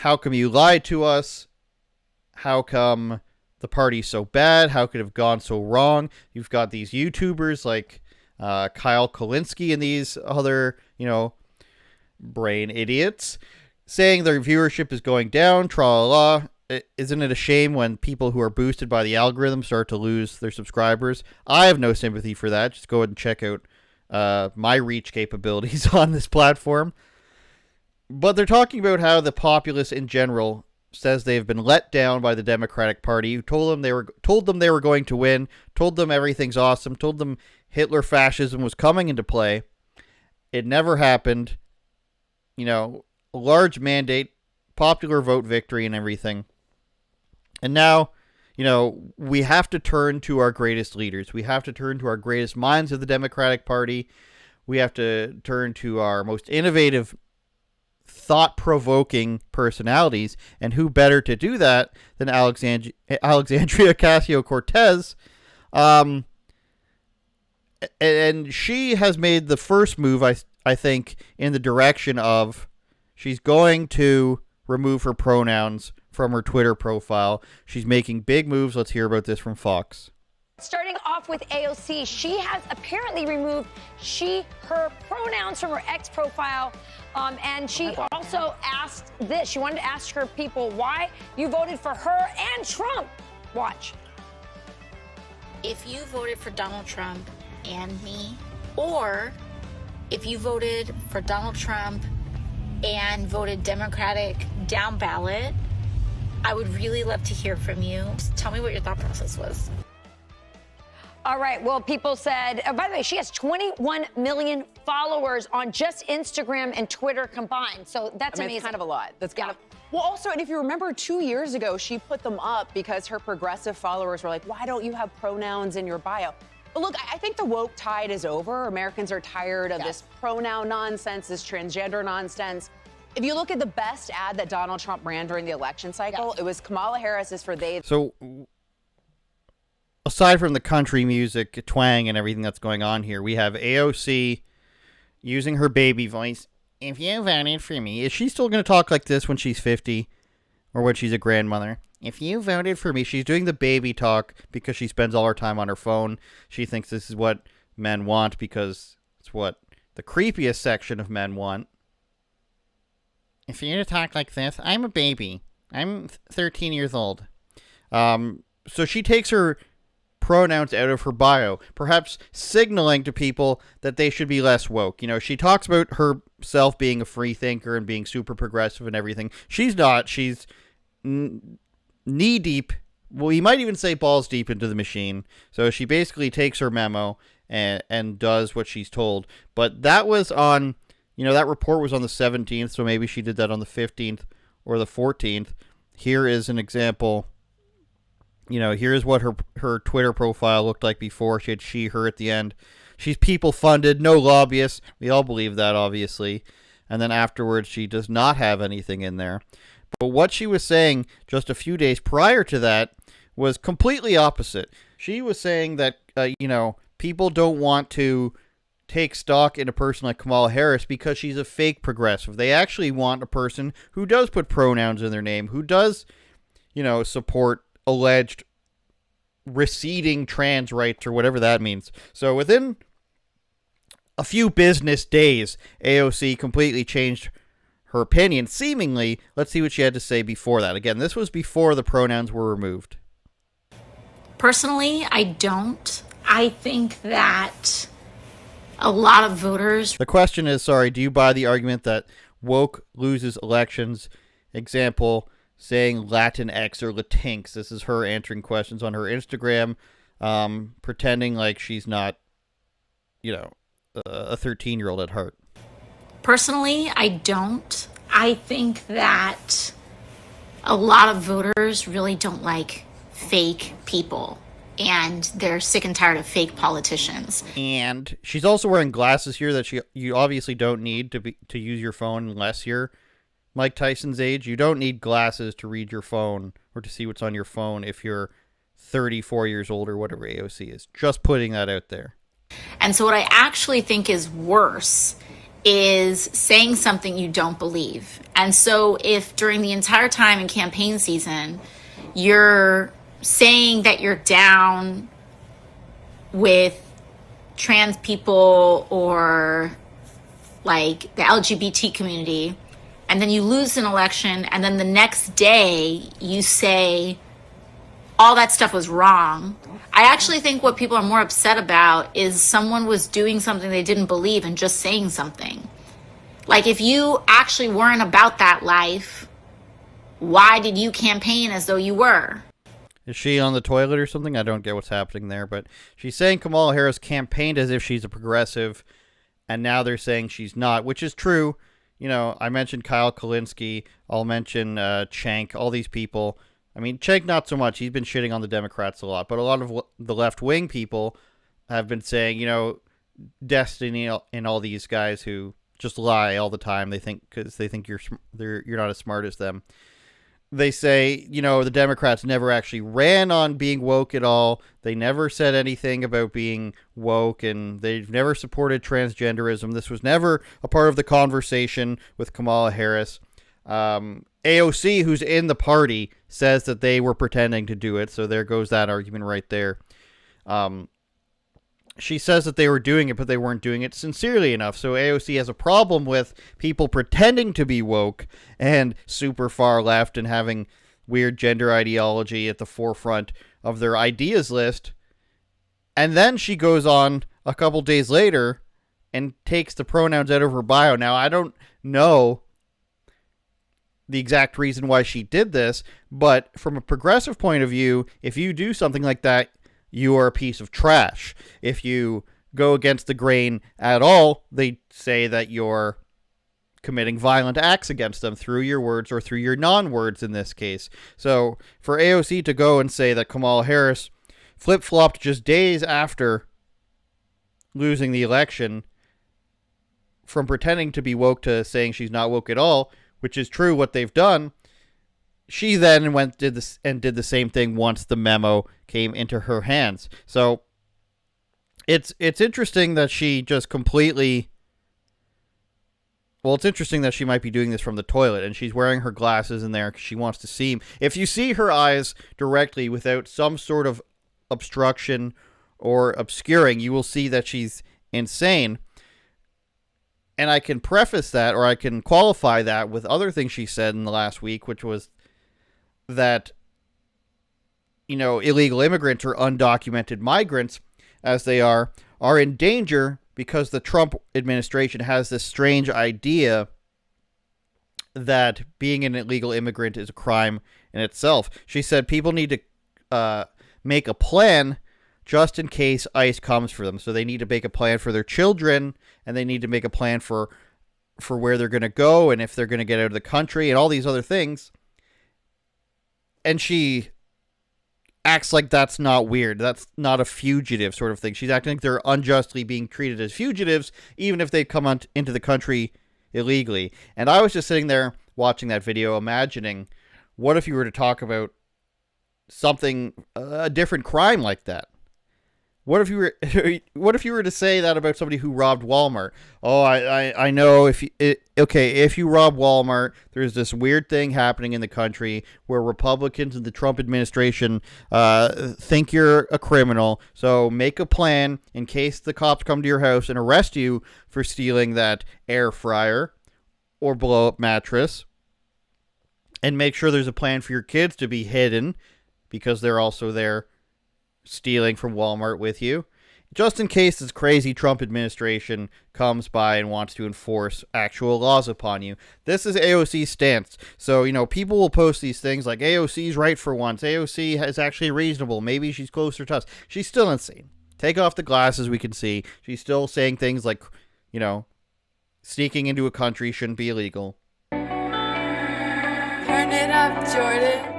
how come you lied to us? How come the party's so bad? How could it have gone so wrong? You've got these YouTubers like Kyle Kalinske and these other, brain idiots saying their viewership is going down, tra-la-la. Isn't it a shame when people who are boosted by the algorithm start to lose their subscribers? I have no sympathy for that. Just go ahead and check out my reach capabilities on this platform. But they're talking about how the populace in general says they've been let down by the Democratic Party, who told them they were going to win, told them everything's awesome, told them Hitler fascism was coming into play. It never happened. A large mandate, popular vote victory and everything. And now, we have to turn to our greatest leaders. We have to turn to our greatest minds of the Democratic Party. We have to turn to our most innovative, thought-provoking personalities. And who better to do that than Alexandria Ocasio-Cortez? And she has made the first move, I think, in the direction of she's going to remove her pronouns from her Twitter profile. She's making big moves. Let's hear about this from Fox. Starting off with AOC, she has apparently removed her pronouns from her X profile. And she also asked this. She wanted to ask her people why you voted for her and Trump. Watch. If you voted for Donald Trump and me, or if you voted for Donald Trump and voted Democratic down ballot, I would really love to hear from you. Just tell me what your thought process was. All right. Well, people said, by the way, she has 21 million followers on just Instagram and Twitter combined. So that's amazing. It's kind of a lot. Well, also, and if you remember 2 years ago, she put them up because her progressive followers were like, why don't you have pronouns in your bio? But look, I think the woke tide is over. Americans are tired of this pronoun nonsense, this transgender nonsense. If you look at the best ad that Donald Trump ran during the election cycle, it was Kamala Harris is for they. So, aside from the country music twang and everything that's going on here, we have AOC using her baby voice. If you voted for me, is she still going to talk like this when she's 50 or when she's a grandmother? If you voted for me, she's doing the baby talk because she spends all her time on her phone. She thinks this is what men want because it's what the creepiest section of men want. If you're to talk like this, I'm a baby. I'm 13 years old. So she takes her pronouns out of her bio, perhaps signaling to people that they should be less woke. She talks about herself being a free thinker and being super progressive and everything. She's not. She's knee deep. Well, you might even say balls deep into the machine. So she basically takes her memo and does what she's told. But that was on... that report was on the 17th, so maybe she did that on the 15th or the 14th. Here is an example. Here's what her Twitter profile looked like before. She had her at the end. She's people-funded, no lobbyists. We all believe that, obviously. And then afterwards, she does not have anything in there. But what she was saying just a few days prior to that was completely opposite. She was saying that, people don't want to take stock in a person like Kamala Harris because she's a fake progressive. They actually want a person who does put pronouns in their name, who does, support alleged receding trans rights or whatever that means. So within a few business days, AOC completely changed her opinion, seemingly. Let's see what she had to say before that. Again, this was before the pronouns were removed. Personally, I don't. I think that a lot of voters... The question is, do you buy the argument that woke loses elections? Example, saying Latinx or Latinx. This is her answering questions on her Instagram, pretending like she's not, a 13-year-old at heart. Personally, I don't. I think that a lot of voters really don't like fake people. And they're sick and tired of fake politicians. And she's also wearing glasses here that you obviously don't need to use your phone unless you're Mike Tyson's age. You don't need glasses to read your phone or to see what's on your phone if you're 34 years old or whatever AOC is. Just putting that out there. And so what I actually think is worse is saying something you don't believe. And so if during the entire time in campaign season, you're saying that you're down with trans people or like the LGBT community, and then you lose an election, and then the next day you say all that stuff was wrong. I actually think what people are more upset about is someone was doing something they didn't believe and just saying something. Like, if you actually weren't about that life, why did you campaign as though you were? Is she on the toilet or something? I don't get what's happening there, but she's saying Kamala Harris campaigned as if she's a progressive, and now they're saying she's not, which is true. You know, I mentioned Kyle Kalinske. I'll mention Cenk, all these people. I mean, Cenk not so much. He's been shitting on the Democrats a lot, but a lot of the left-wing people have been saying, you know, Destiny and all these guys who just lie all the time. They think because they think you're not as smart as them. They say, you know, the Democrats never actually ran on being woke at all. They never said anything about being woke, and they've never supported transgenderism. This was never a part of the conversation with Kamala Harris. AOC, who's in the party, says that they were pretending to do it, so there goes that argument right there. She says that they were doing it, but they weren't doing it sincerely enough. So AOC has a problem with people pretending to be woke and super far left and having weird gender ideology at the forefront of their ideas list. And then she goes on a couple days later and takes the pronouns out of her bio. Now, I don't know the exact reason why she did this, but from a progressive point of view, if you do something like that, you are a piece of trash. If you go against the grain at all, they say that you're committing violent acts against them through your words or through your non-words in this case. So for AOC to go and say that Kamala Harris flip-flopped just days after losing the election from pretending to be woke to saying she's not woke at all, which is true what they've done, she then did the same thing once the memo came into her hands. So it's interesting that she just completely... Well, it's interesting that she might be doing this from the toilet, and she's wearing her glasses in there because she wants to see. If you see her eyes directly without some sort of obstruction or obscuring, you will see that she's insane. And I can preface that, or I can qualify that with other things she said in the last week, which was that, you know, illegal immigrants or undocumented migrants, as they are in danger because the Trump administration has this strange idea that being an illegal immigrant is a crime in itself. She said people need to make a plan just in case ICE comes for them. So they need to make a plan for their children, and they need to make a plan for where they're going to go and if they're going to get out of the country and all these other things. And she acts like that's not weird. That's not a fugitive sort of thing. She's acting like they're unjustly being treated as fugitives, even if they come into the country illegally. And I was just sitting there watching that video, imagining, what if you were to talk about something, a different crime like that? What if you were to say that about somebody who robbed Walmart? Oh, I know if you rob Walmart, there's this weird thing happening in the country where Republicans and the Trump administration think you're a criminal. So make a plan in case the cops come to your house and arrest you for stealing that air fryer or blow up mattress. And make sure there's a plan for your kids to be hidden because they're also there stealing from Walmart with you, just in case this crazy Trump administration comes by and wants to enforce actual laws upon you. This is AOC's stance. So, you know, people will post these things like, AOC's right for once. AOC is actually reasonable. Maybe she's closer to us. She's still insane. Take off the glasses, we can see. She's still saying things like, you know, sneaking into a country shouldn't be illegal. Turn it up, Jordan.